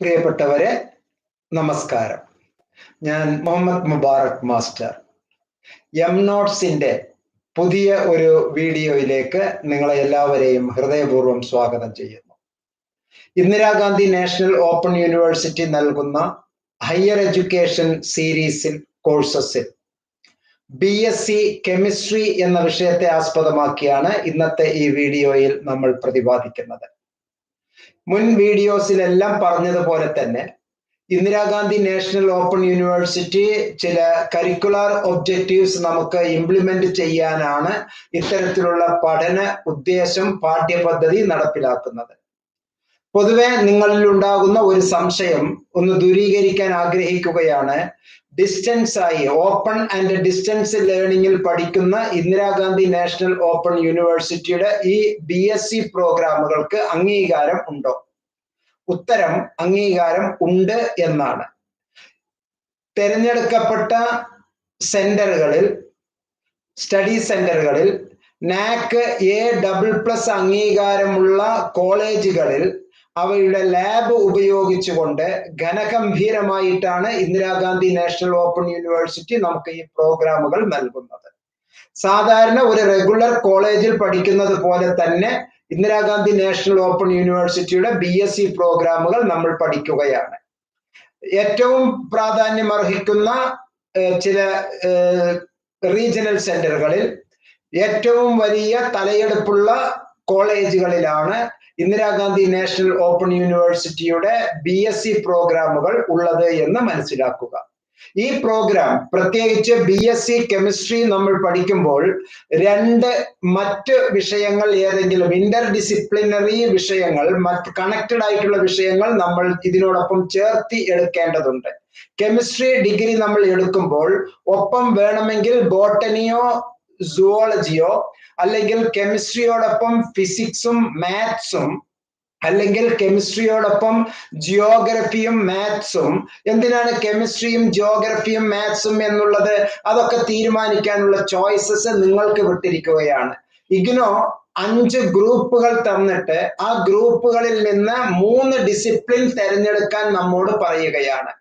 പ്രിയപ്പെട്ടവരെ നമസ്കാരം. ഞാൻ മുഹമ്മദ് മുബാറക് മാസ്റ്റർ. എം നോട്ട്സിന്റെ പുതിയ ഒരു വീഡിയോയിലേക്ക് നിങ്ങളെ എല്ലാവരെയും ഹൃദയപൂർവ്വം സ്വാഗതം ചെയ്യുന്നു. ഇന്ദിരാഗാന്ധി നാഷണൽ ഓപ്പൺ യൂണിവേഴ്സിറ്റി നൽകുന്ന ഹയർ എഡ്യൂക്കേഷൻ സീരീസിൽ കോഴ്സസിൽ BSc കെമിസ്ട്രി എന്ന വിഷയത്തെ ആസ്പദമാക്കിയാണ് ഇന്നത്തെ ഈ വീഡിയോയിൽ നമ്മൾ പ്രതിപാദിക്കുന്നത്. മുൻ വീഡിയോസിലെല്ലാം പറഞ്ഞതുപോലെ തന്നെ ഇന്ദിരാഗാന്ധി നാഷണൽ ഓപ്പൺ യൂണിവേഴ്സിറ്റി ചില കരിക്കുലർ ഒബ്ജക്റ്റീവ്സ് നമുക്ക് ഇംപ്ലിമെന്റ് ചെയ്യാനാണ് ഇത്തരത്തിലുള്ള പഠന ഉദ്ദേശം പാഠ്യപദ്ധതി നടപ്പിലാക്കുന്നത്. പൊതുവെ നിങ്ങളിൽ ഉണ്ടാകുന്ന ഒരു സംശയം ഒന്ന് ദൂരീകരിക്കാൻ ആഗ്രഹിക്കുകയാണ്. ഡിസ്റ്റൻസ് ആയി ഓപ്പൺ ആൻഡ് ഡിസ്റ്റൻസ് ലേണിംഗിൽ പഠിക്കുന്ന ഇന്ദിരാഗാന്ധി നാഷണൽ ഓപ്പൺ യൂണിവേഴ്സിറ്റിയുടെ ഈ BSc പ്രോഗ്രാമുകൾക്ക് അംഗീകാരം ഉണ്ടോ? ഉത്തരം അംഗീകാരം ഉണ്ട് എന്നാണ്. തിരഞ്ഞെടുക്കപ്പെട്ട സെന്ററുകളിൽ, സ്റ്റഡി സെന്ററുകളിൽ NAC A++ അംഗീകാരമുള്ള കോളേജുകളിൽ അവയുടെ ലാബ് ഉപയോഗിച്ചുകൊണ്ട് ഘനഗംഭീരമായിട്ടാണ് ഇന്ദിരാഗാന്ധി നാഷണൽ ഓപ്പൺ യൂണിവേഴ്സിറ്റി നമുക്ക് ഈ പ്രോഗ്രാമുകൾ നൽകുന്നത്. സാധാരണ ഒരു റെഗുലർ കോളേജിൽ പഠിക്കുന്നത് പോലെ തന്നെ ഇന്ദിരാഗാന്ധി നാഷണൽ ഓപ്പൺ യൂണിവേഴ്സിറ്റിയുടെ BSc പ്രോഗ്രാമുകൾ നമ്മൾ പഠിക്കുകയാണ്. ഏറ്റവും പ്രാധാന്യം അർഹിക്കുന്ന ചില റീജിയണൽ സെന്ററുകളിൽ ഏറ്റവും വലിയ തലയെടുപ്പുള്ള കോളേജുകളിലാണ് ഇന്ദിരാഗാന്ധി നാഷണൽ ഓപ്പൺ യൂണിവേഴ്സിറ്റിയുടെ BSc പ്രോഗ്രാമുകൾ ഉള്ളത് എന്ന് മനസ്സിലാക്കുക. ഈ പ്രോഗ്രാം പ്രത്യേകിച്ച് BSc കെമിസ്ട്രി നമ്മൾ പഠിക്കുമ്പോൾ മറ്റ് വിഷയങ്ങൾ, ഏതെങ്കിലും ഇന്റർ ഡിസിപ്ലിനറി വിഷയങ്ങൾ, മറ്റ് കണക്റ്റഡ് ആയിട്ടുള്ള വിഷയങ്ങൾ നമ്മൾ ഇതിനോടൊപ്പം ചേർത്തി എടുക്കേണ്ടതുണ്ട്. കെമിസ്ട്രി ഡിഗ്രി നമ്മൾ എടുക്കുമ്പോൾ ഒപ്പം വേണമെങ്കിൽ ബോട്ടണിയോ സുവോളജിയോ, അല്ലെങ്കിൽ കെമിസ്ട്രിയോടൊപ്പം ഫിസിക്സും മാത്സും, അല്ലെങ്കിൽ കെമിസ്ട്രിയോടൊപ്പം ജിയോഗ്രഫിയും മാത്സും. എന്തിനാണ് കെമിസ്ട്രിയും ജിയോഗ്രഫിയും മാത്സും എന്നുള്ളത്? അതൊക്കെ തീരുമാനിക്കാനുള്ള ചോയ്സസ് നിങ്ങൾക്ക് വിട്ടിരിക്കുകയാണ്. IGNOU 5 ഗ്രൂപ്പുകൾ തന്നിട്ട് ആ ഗ്രൂപ്പുകളിൽ നിന്ന് 3 ഡിസിപ്ലിൻ തിരഞ്ഞെടുക്കാൻ നമ്മോട് പറയുകയാണ്.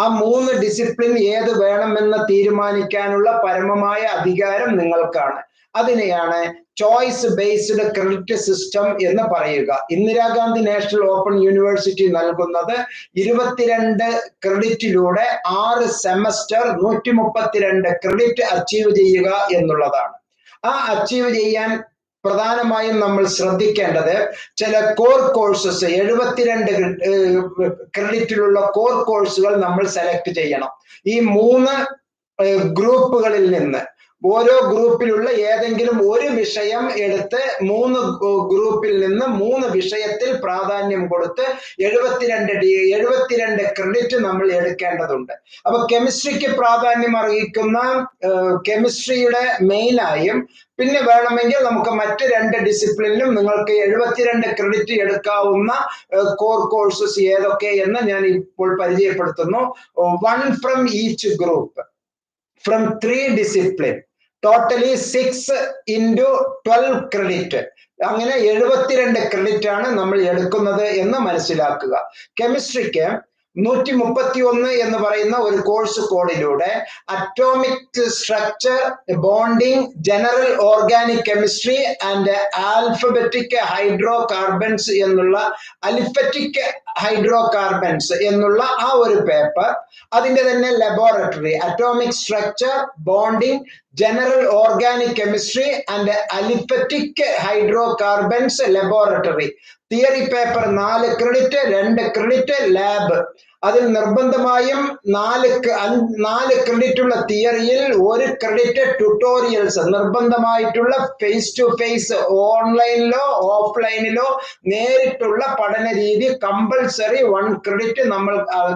ആ 3 ഡിസിപ്ലിൻ ഏത് വേണമെന്ന് തീരുമാനിക്കാനുള്ള പരമമായ അധികാരം നിങ്ങൾക്കാണ്. അതിനെയാണ് ചോയ്സ് ബേസ്ഡ് ക്രെഡിറ്റ് സിസ്റ്റം എന്ന് പറയുക. ഇന്ദിരാഗാന്ധി നാഷണൽ ഓപ്പൺ യൂണിവേഴ്സിറ്റി നൽകുന്നത് 22 ക്രെഡിറ്റിലൂടെ 6 സെമസ്റ്റർ 132 ക്രെഡിറ്റ് അച്ചീവ് ചെയ്യുക എന്നുള്ളതാണ്. ആ അച്ചീവ് ചെയ്യാൻ പ്രധാനമായും നമ്മൾ ശ്രദ്ധിക്കേണ്ടത് ചില കോർ കോഴ്സസ്, 72 ക്രെഡിറ്റിലുള്ള കോർ കോഴ്സുകൾ നമ്മൾ സെലക്ട് ചെയ്യണം. ഈ 3 ഗ്രൂപ്പുകളിൽ നിന്ന് ഓരോ ഗ്രൂപ്പിലുള്ള ഏതെങ്കിലും ഒരു വിഷയം എടുത്ത് 3 ഗ്രൂപ്പിൽ നിന്ന് 3 വിഷയത്തിൽ പ്രാധാന്യം കൊടുത്ത് 72 ക്രെഡിറ്റ് നമ്മൾ എടുക്കേണ്ടതുണ്ട്. അപ്പൊ കെമിസ്ട്രിക്ക് പ്രാധാന്യം അർഹിക്കുന്ന കെമിസ്ട്രിയുടെ മെയിനായും, പിന്നെ വേണമെങ്കിൽ നമുക്ക് മറ്റ് 2 ഡിസിപ്ലിനിലും നിങ്ങൾക്ക് 72 ക്രെഡിറ്റ് എടുക്കാവുന്ന കോർ കോഴ്സസ് ഏതൊക്കെ എന്ന് ഞാൻ ഇപ്പോൾ പരിചയപ്പെടുത്തുന്നു. 1 from each group, from 3 discipline, totally 6 into 12 credit. അങ്ങനെ 72 ക്രെഡിറ്റ് ആണ് നമ്മൾ എടുക്കുന്നത് എന്ന് മനസ്സിലാക്കുക. കെമിസ്ട്രിക്ക് 131 എന്ന് പറയുന്ന ഒരു കോഴ്സ് കോഡിലൂടെ atomic structure, bonding, general organic chemistry and alphabetic hydrocarbons എന്നുള്ള അലിഫറ്റിക് ഹൈഡ്രോ കാർബൺസ് എന്നുള്ള ആ ഒരു പേപ്പർ, അതിന്റെ തന്നെ laboratory atomic structure, bonding, general organic chemistry and aliphatic hydrocarbons laboratory. Theory paper 4 credit, 2 credit lab. അതിൽ നിർബന്ധമായും 4 credit ഉള്ള തിയറിയിൽ 1 ക്രെഡിറ്റ് ട്യൂട്ടോറിയൽസ്, നിർബന്ധമായിട്ടുള്ള ഫേസ് ടു ഫേസ്, ഓൺലൈനിലോ ഓഫ്ലൈനിലോ നേരിട്ടുള്ള പഠന രീതി കമ്പൽസറി 1 ക്രെഡിറ്റ് നമ്മൾ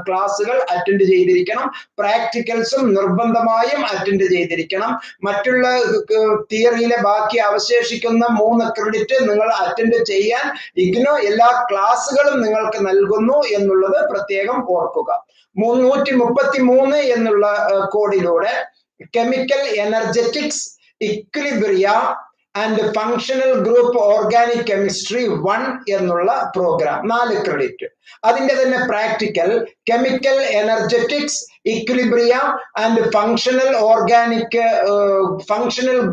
ക്ലാസ്സുകൾ അറ്റൻഡ് ചെയ്തിരിക്കണം. പ്രാക്ടിക്കൽസും നിർബന്ധമായും അറ്റൻഡ് ചെയ്തിരിക്കണം. മറ്റുള്ള തിയറിയിലെ ബാക്കി അവശേഷിക്കുന്ന 3 ക്രെഡിറ്റ് നിങ്ങൾ അറ്റൻഡ് ചെയ്യാൻ IGNOU എല്ലാ ക്ലാസ്സുകളും നിങ്ങൾക്ക് നൽകുന്നു എന്നുള്ളത് പ്രത്യേകം ഓർക്കുക. 333 എന്നുള്ള കോഡിലൂടെ chemical energetics, equilibria and functional group organic chemistry 1 എന്നുള്ള പ്രോഗ്രാം 4 ക്രെഡിറ്റ്. അതിന്റെ തന്നെ practical chemical energetics, equilibrium and functional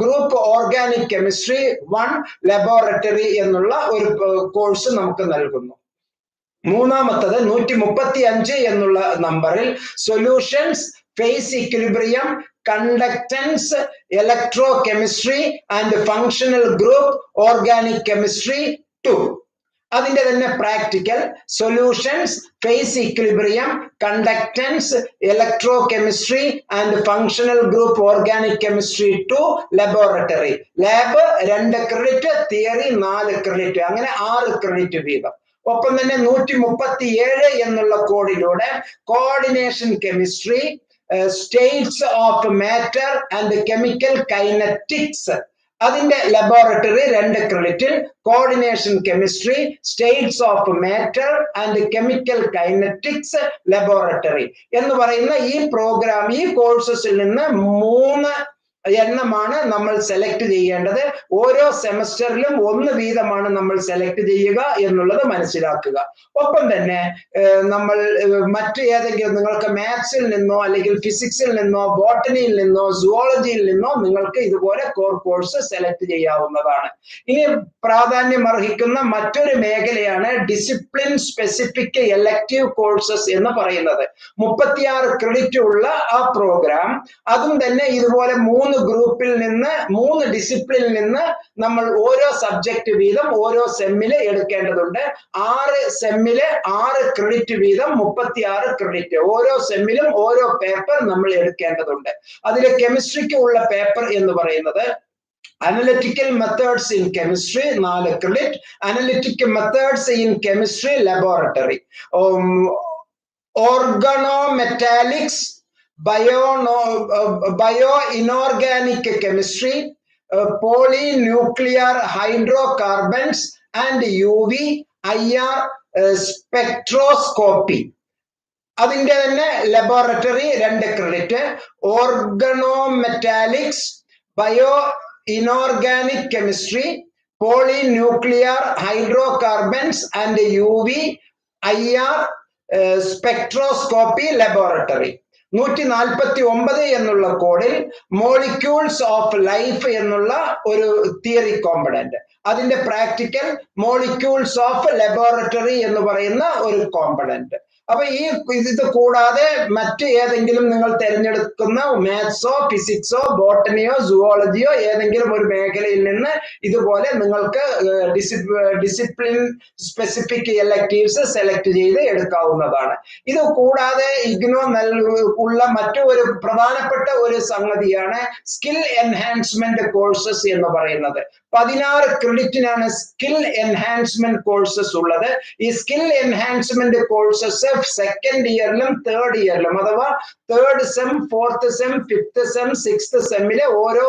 group organic chemistry 1 laboratory എന്നുള്ള ഒരു കോഴ്സ് നമുക്ക് നൽകുന്നു. മൂന്നാമത്തത് 135 എന്നുള്ള നമ്പറിൽ solutions, phase equilibrium, conductance, electrochemistry and functional group organic chemistry 2. അതിന്റെ തന്നെ practical solutions, phase equilibrium, conductance, electrochemistry and functional group organic chemistry 2 laboratory. Lab 2 credit, theory 4 credit, അങ്ങനെ 6 ക്രെഡിറ്റ് വീതം. ഒപ്പം തന്നെ 137 എന്നുള്ള കോഡിലൂടെ coordination chemistry, states of matter and chemical kinetics, അതിന്റെ laboratory 2 ക്രെഡിറ്റിൽ coordination chemistry, states of matter and chemical kinetics laboratory എന്ന് പറയുന്ന ഈ പ്രോഗ്രാം, ഈ കോഴ്സസിൽ നിന്ന് 3 എണ്ണമാണ് നമ്മൾ സെലക്ട് ചെയ്യേണ്ടത്. ഓരോ സെമസ്റ്ററിലും 1 വീതമാണ് നമ്മൾ സെലക്ട് ചെയ്യുക എന്നുള്ളത് മനസ്സിലാക്കുക. ഒപ്പം തന്നെ നമ്മൾ മറ്റ് ഏതെങ്കിലും നിങ്ങൾക്ക് മാത്സിൽ നിന്നോ അല്ലെങ്കിൽ ഫിസിക്സിൽ നിന്നോ ബോട്ടണിയിൽ നിന്നോ സുവോളജിയിൽ നിന്നോ നിങ്ങൾക്ക് ഇതുപോലെ കോർ കോഴ്സ് സെലക്ട് ചെയ്യാവുന്നതാണ്. ഇനി പ്രാധാന്യം അർഹിക്കുന്ന മറ്റൊരു മേഖലയാണ് ഡിസിപ്ലിൻ സ്പെസിഫിക് എലക്റ്റീവ് കോഴ്സസ് എന്ന് പറയുന്നത്. 36 ക്രെഡിറ്റ് ഉള്ള ആ പ്രോഗ്രാം, അതും തന്നെ ഇതുപോലെ 3 ഗ്രൂപ്പിൽ നിന്ന് 3 ഡിസിപ്ലിനിൽ നിന്ന് നമ്മൾ ഓരോ സബ്ജക്ട് വീതം ഓരോ സെമ്മില് എടുക്കേണ്ടതുണ്ട്. 6 സെമ്മില് 6 ക്രെഡിറ്റ് വീതം 36 ക്രെഡിറ്റ്. ഓരോ സെമ്മിലും ഓരോ പേപ്പർ നമ്മൾ എടുക്കേണ്ടതുണ്ട്. അതിൽ കെമിസ്ട്രിക്ക് ഉള്ള പേപ്പർ എന്ന് പറയുന്നത് Analytical methods in chemistry 4 credit, analytic methods in chemistry laboratory, organometallics, bio-inorganic chemistry, polynuclear hydrocarbons and UV IR spectroscopy. അതിന്റെ തന്നെ laboratory 2 credit, organometallics, bio-inorganic chemistry, polynuclear hydrocarbons and UV IR spectroscopy laboratory. 149 എന്നുള്ള കോഡിൽ molecules of life എന്നുള്ള ഒരു theory component, അതിന്റെ practical molecules of laboratory എന്ന് പറയുന്ന ഒരു കോമ്പണന്റ്. അപ്പൊ ഇത് കൂടാതെ മറ്റ് ഏതെങ്കിലും നിങ്ങൾ തിരഞ്ഞെടുക്കുന്ന മാത്സോ ഫിസിക്സോ ബോട്ടണിയോ സുവോളജിയോ ഏതെങ്കിലും ഒരു മേഖലയിൽ നിന്ന് ഇതുപോലെ നിങ്ങൾക്ക് ഡിസിപ്ലിൻ സ്പെസിഫിക് എലക്ടീവ്സ് സെലക്ട് ചെയ്ത് എടുക്കാവുന്നതാണ്. ഇത് കൂടാതെ ഇഗ്നോ ഉള്ള മറ്റൊരു പ്രധാനപ്പെട്ട ഒരു സംഗതിയാണ് സ്കിൽ എൻഹാൻസ്മെന്റ് കോഴ്സസ് എന്ന് പറയുന്നത്. 16 ക്രെഡിറ്റിനാണ് സ്കിൽ എൻഹാൻസ്മെന്റ് കോഴ്സസ് ഉള്ളത്. ഈ സ്കിൽ എൻഹാൻസ്മെന്റ് കോഴ്സസ് സെക്കൻഡ് ഇയറിലും തേർഡ് ഇയറിലും, അഥവാ third sem, fourth sem, fifth sem, sixth സെമ്മിലെ ഓരോ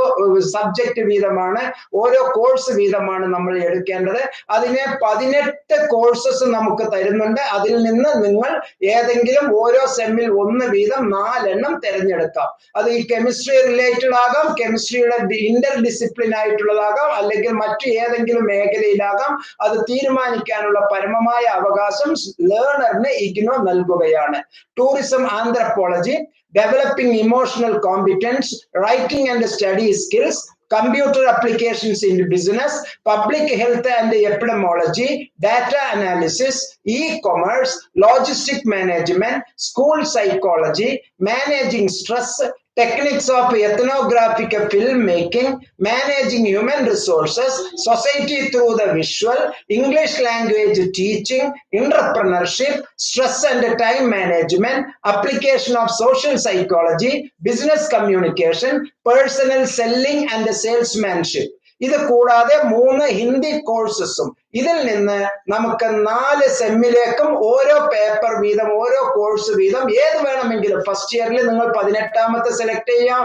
സബ്ജക്ട് വീതമാണ്, ഓരോ കോഴ്സ് വീതമാണ് നമ്മൾ എടുക്കേണ്ടത്. അതിന് 18 കോഴ്സസ് നമുക്ക് തരുന്നുണ്ട്. അതിൽ നിന്ന് നിങ്ങൾ ഏതെങ്കിലും ഓരോ സെമ്മിൽ 1 വീതം 4 എണ്ണം തിരഞ്ഞെടുക്കാം. അത് ഈ കെമിസ്ട്രി റിലേറ്റഡ് ആകാം, കെമിസ്ട്രിയുടെ ഇന്റർ ഡിസിപ്ലിൻ ആയിട്ടുള്ളതാകാം, അല്ലെങ്കിൽ മറ്റു ഏതെങ്കിലും മേഖലയിലാകാം. അത് തീരുമാനിക്കാനുള്ള പരമമായ അവകാശം ലേണറിന് ഇഗ്നോ നൽകുകയാണ്. Tourism anthropology, developing emotional competence, writing and study skills, computer applications in business, public health and epidemiology, data analysis, e-commerce, logistic management, school psychology, managing stress, techniques of ethnographic filmmaking, managing human resources, society through the visual, English language teaching, entrepreneurship, stress and time management, application of social psychology, business communication, personal selling and salesmanship. ഇത് കൂടാതെ 3 ഹിന്ദി കോഴ്സസും. ഇതിൽ നിന്ന് നമുക്ക് 4 സെമ്മിലേക്കും ഓരോ paper വീതം, ഓരോ course വീതം ഏത് വേണമെങ്കിലും. ഫസ്റ്റ് ഇയറിൽ നിങ്ങൾ 18ാമത്തെ സെലക്ട് ചെയ്യാം,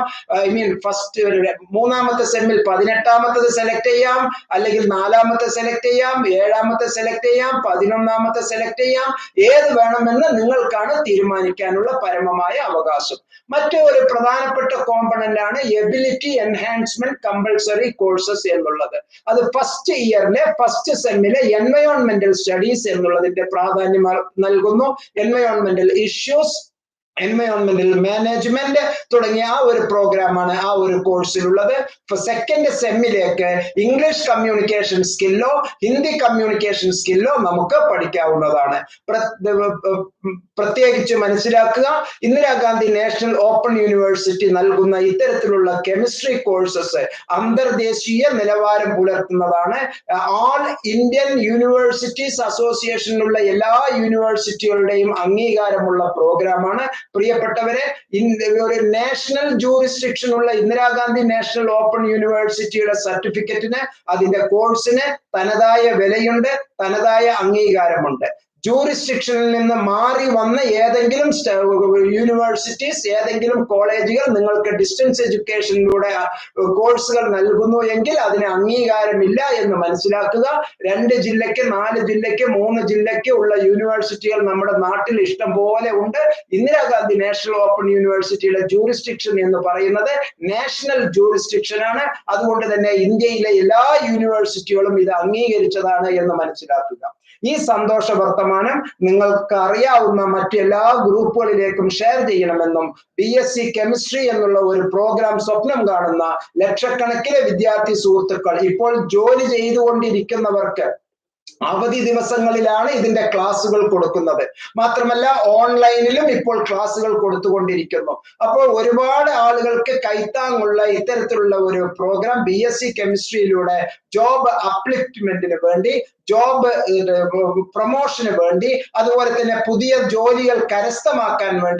മൂന്നാമത്തെ സെമ്മിൽ 18ാമത്തത് സെലക്ട് ചെയ്യാം, അല്ലെങ്കിൽ 4ാമത്തെ സെലക്ട് ചെയ്യാം, 7ാമത്തെ സെലക്ട് ചെയ്യാം, 11ാമത്തെ സെലക്ട് ചെയ്യാം. ഏത് വേണമെന്ന് നിങ്ങൾക്കാണ് തീരുമാനിക്കാനുള്ള പരമമായ അവകാശം. മറ്റൊരു പ്രധാനപ്പെട്ട കോമ്പണന്റ് ആണ് എബിലിറ്റി എൻഹാൻസ്മെന്റ് കമ്പൾസറി കോഴ്സസ് എന്നുള്ളത്. അത് ഫസ്റ്റ് ഇയറിലെ ഫസ്റ്റ് സെമ്മിലെ എൻവയോൺമെന്റൽ സ്റ്റഡീസ് എന്നുള്ളതിന്റെ പ്രാധാന്യം നൽകുന്നു. എൻവയോൺമെന്റൽ ഇഷ്യൂസ്, എൻവയോൺമെന്റൽ മാനേജ്മെന്റ് തുടങ്ങിയ ആ ഒരു പ്രോഗ്രാമാണ് ആ ഒരു കോഴ്സിലുള്ളത്. സെക്കൻഡ് സെമ്മിലേക്ക് ഇംഗ്ലീഷ് കമ്മ്യൂണിക്കേഷൻ സ്കില്ലോ ഹിന്ദി കമ്മ്യൂണിക്കേഷൻ സ്കില്ലോ നമുക്ക് പഠിക്കാവുന്നതാണ്. പ്രത്യേകിച്ച് മനസ്സിലാക്കുക, ഇന്ദിരാഗാന്ധി നാഷണൽ ഓപ്പൺ യൂണിവേഴ്സിറ്റി നൽകുന്ന ഇത്തരത്തിലുള്ള കെമിസ്ട്രി കോഴ്സസ് അന്തർദേശീയ നിലവാരം പുലർത്തുന്നതാണ്. ഓൾ ഇന്ത്യൻ യൂണിവേഴ്സിറ്റീസ് അസോസിയേഷനിലുള്ള എല്ലാ യൂണിവേഴ്സിറ്റികളുടെയും അംഗീകാരമുള്ള പ്രോഗ്രാമാണ്. പ്രിയപ്പെട്ടവരെ, ഒരു നാഷണൽ ജൂറിസ്ഡിക്ഷൻ ഉള്ള ഇന്ദിരാഗാന്ധി നാഷണൽ ഓപ്പൺ യൂണിവേഴ്സിറ്റിയുടെ സർട്ടിഫിക്കറ്റിന്, അതിന്റെ കോഴ്സിന് തനതായ വിലയുണ്ട്, തനതായ അംഗീകാരമുണ്ട്. ജൂറിസ്ഡിക്ഷനിൽ നിന്ന് മാറി വന്ന ഏതെങ്കിലും യൂണിവേഴ്സിറ്റീസ്, ഏതെങ്കിലും കോളേജുകൾ നിങ്ങൾക്ക് ഡിസ്റ്റൻസ് എഡ്യൂക്കേഷനിലൂടെ കോഴ്സുകൾ നൽകുന്നു എങ്കിൽ അതിന് അംഗീകാരമില്ല എന്ന് മനസ്സിലാക്കുക. 2 ജില്ലയ്ക്ക് 4 ജില്ലയ്ക്ക് 3 ജില്ലയ്ക്ക് ഉള്ള യൂണിവേഴ്സിറ്റികൾ നമ്മുടെ നാട്ടിൽ ഇഷ്ടം പോലെ ഉണ്ട്. ഇന്ദിരാഗാന്ധി നാഷണൽ ഓപ്പൺ യൂണിവേഴ്സിറ്റിയുടെ ജൂറിസ്ഡിക്ഷൻ എന്ന് പറയുന്നത് നാഷണൽ ജൂറിസ്ഡിക്ഷൻ ആണ്. അതുകൊണ്ട് തന്നെ ഇന്ത്യയിലെ എല്ലാ യൂണിവേഴ്സിറ്റികളും ഇത് അംഗീകരിച്ചതാണ് എന്ന് മനസ്സിലാക്കുക. ഈ സന്തോഷ വർത്തമാനം നിങ്ങൾക്ക് അറിയാവുന്ന മറ്റെല്ലാ ഗ്രൂപ്പുകളിലേക്കും ഷെയർ ചെയ്യണമെന്നും BSc കെമിസ്ട്രി എന്നുള്ള ഒരു പ്രോഗ്രാം സ്വപ്നം കാണുന്ന ലക്ഷക്കണക്കിന് വിദ്യാർത്ഥി സുഹൃത്തുക്കൾ, ഇപ്പോൾ ജോലി ചെയ്തുകൊണ്ടിരിക്കുന്നവർക്ക് അവധി ദിവസങ്ങളിലാണ് ഇതിന്റെ ക്ലാസ്സുകൾ കൊടുക്കുന്നത്. മാത്രമല്ല ഓൺലൈനിലും ഇപ്പോൾ ക്ലാസ്സുകൾ കൊടുത്തുകൊണ്ടിരിക്കുന്നു. അപ്പോൾ ഒരുപാട് ആളുകൾക്ക് കൈത്താങ്ങുള്ള ഇത്തരത്തിലുള്ള ഒരു പ്രോഗ്രാം BSc കെമിസ്ട്രിയിലൂടെ ജോബ് അപ്ലിഫ്റ്റ്മെന്റിന് വേണ്ടി, ജോബ് പ്രൊമോഷന് വേണ്ടി, അതുപോലെ തന്നെ പുതിയ ജോലികൾ കരസ്ഥമാക്കാൻ വേണ്ടി